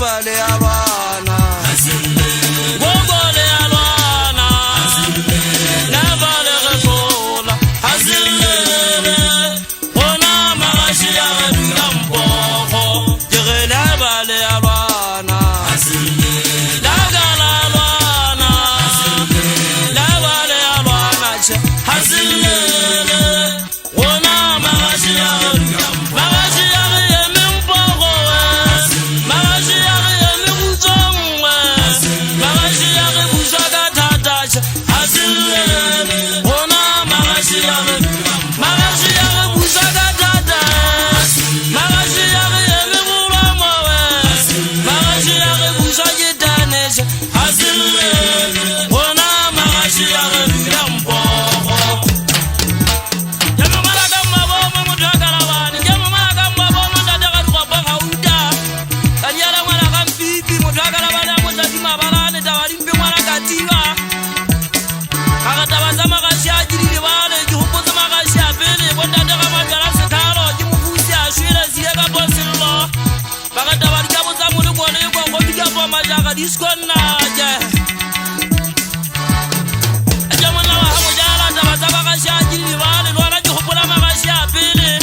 vale alwana gogole alwana na vale refola hazille ona magashi ya ndambo direla vale alwana hazille la gala alwana la vale alwana hazille ona magashi ya Diskona je ajamana wa hamujala tabazaba kashaji wale wala juhubula magasha pili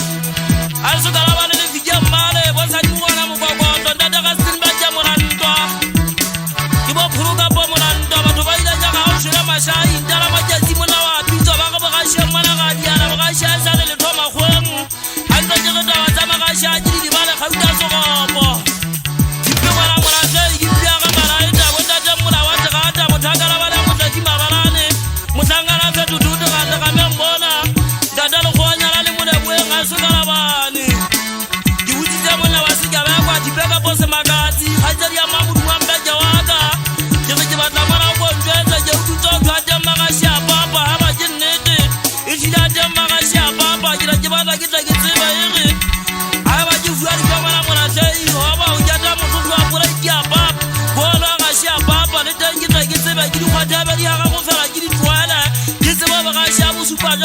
alsugala wale vijamale wasani wana mugwagondo ndadaga simba jamurando ibo puruga bomurando batu baida jaga ushira mashayi ndala majazi muna wa bizo banga bagasha mana gadiana bagasha sale le toma khwemu anda jaga tabazaba kashaji wale kharuda sogobo ibe wala wala sei Super